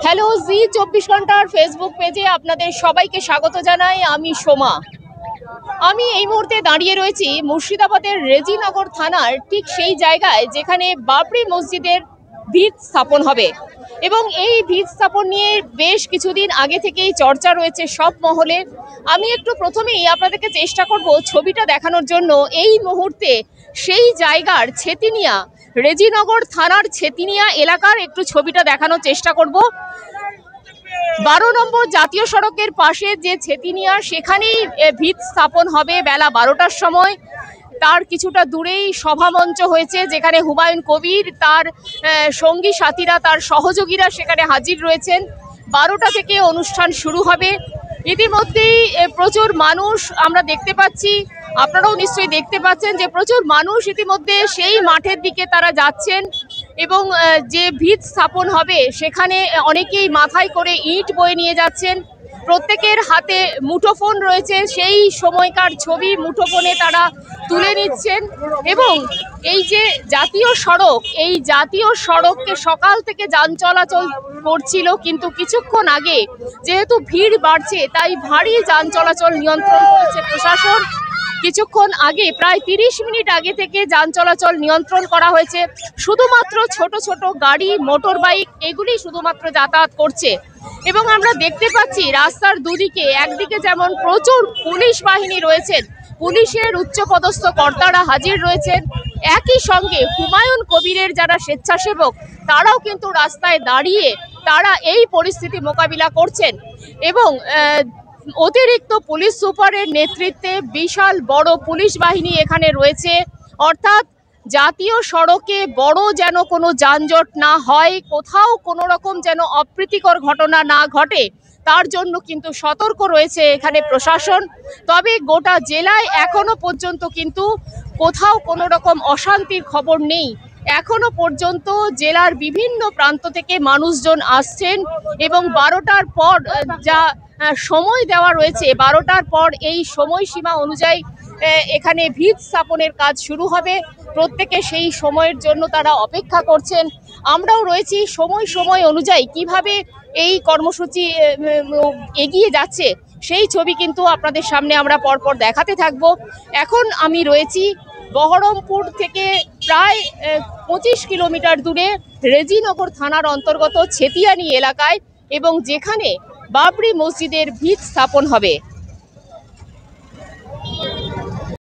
Hello, জি24 ঘন্টার Facebook পেজে আপনাদের সবাইকে স্বাগত জানাই। আমি সোমা। আমি এই মুহূর্তে দাঁড়িয়ে রয়েছি মুর্শিদাবাদের রেজিনগর থানার ঠিক সেই জায়গায় যেখানে বাবরি মসজিদের ভিত স্থাপন হবে এবং এই ভিত স্থাপন নিয়ে বেশ কিছুদিন আগে থেকেই চর্চা রয়েছে সব মহলে। আমি একটু প্রথমেই আপনাদেরকে চেষ্টা করব ছবিটা দেখানোর জন্য। এই মুহূর্তে সেই জায়গার ছেতিনিয়া, রেজিনগর থানার ছেতিনিয়া এলাকার একটু ছবিটা দেখানোর চেষ্টা করব। 12 নম্বর জাতীয় সড়কের পাশে যে ছেতিনিয়া, সেখানেই ভিত স্থাপন হবে বেলা 12টার সময়। তার কিছুটা দূরেই সভামঞ্চ হয়েছে, যেখানে হুমায়ুন কবির, তার সঙ্গী সাথীরা, তার সহযোগীরা সেখানে হাজির রয়েছেন। 12টা থেকে অনুষ্ঠান শুরু হবে। ইতিমধ্যেই প্রচুর মানুষ আমরা দেখতে পাচ্ছি, আপনারাও নিশ্চয়ই দেখতে পাচ্ছেন যে প্রচুর মানুষ ইতিমধ্যে সেই মাঠের দিকে তারা যাচ্ছেন এবং যে ভিত স্থাপন হবে সেখানে অনেকেই মাথায় করে ইট বয়ে নিয়ে যাচ্ছেন। প্রত্যেকের হাতে মুঠোফোন রয়েছে, সেই সময়কার ছবি মুঠোফোনে তারা তুলে নিচ্ছেন। এবং এই যে জাতীয় সড়ক, এই জাতীয় সড়ককে সকাল থেকে যান চলাচল করছিল, কিন্তু কিছুক্ষণ আগে যেহেতু ভিড় বাড়ছে তাই ভারী যান চলাচল নিয়ন্ত্রণ করেছে প্রশাসন। কিছুক্ষণ আগে, প্রায় 30 মিনিট আগে থেকে যান চলাচল নিয়ন্ত্রণ করা হয়েছে। শুধুমাত্র ছোট ছোট গাড়ি, মোটর বাইক এগুলি শুধুমাত্র যাতায়াত করছে। এবং আমরা দেখতে পাচ্ছি রাস্তার দুদিকে, একদিকে যেমন প্রচুর পুলিশ বাহিনী রয়েছেন, পুলিশের উচ্চপদস্থ কর্তারা হাজির রয়েছেন, একই সঙ্গে হুমায়ুন কবিরের যারা স্বেচ্ছাসেবক তারাও কিন্তু রাস্তায় দাঁড়িয়ে তারা এই পরিস্থিতি মোকাবিলা করছেন। এবং অতিরিক্ত পুলিশ সুপারের নেতৃত্বে বিশাল বড় পুলিশ বাহিনী এখানে রয়েছে। অর্থাৎ জাতীয় সড়কে বড় যেন কোনো যানজট না হয়, কোথাও কোনো রকম যেন অপ্রীতিকর ঘটনা না ঘটে, তার জন্য কিন্তু সতর্ক রয়েছে এখানে প্রশাসন। তবে গোটা জেলায় এখনো পর্যন্ত কিন্তু কোথাও কোনো রকম অশান্তির খবর নেই। এখনো পর্যন্ত জেলার বিভিন্ন প্রান্ত থেকে মানুষজন আসছেন এবং 12টার পর যা সময় দেওয়া রয়েছে, 12টার পর এই সময়সীমা অনুযায়ী এখানে ভিত স্থাপনের কাজ শুরু হবে। প্রত্যেকে সেই সময়ের জন্য তারা অপেক্ষা করছেন। আমরাও রয়েছি সময় অনুযায়ী কিভাবে এই কর্মসূচি এগিয়ে যাচ্ছে সেই ছবি কিন্তু আপনাদের সামনে আমরা পরপর দেখাতে থাকব। এখন আমি রয়েছি বহরমপুর থেকে প্রায় 25 কিলোমিটার দূরে রেজিনগর থানার অন্তর্গত ছেতিয়ানি এলাকায়, এবং যেখানে বাবরি মসজিদের ভিত স্থাপন হবে।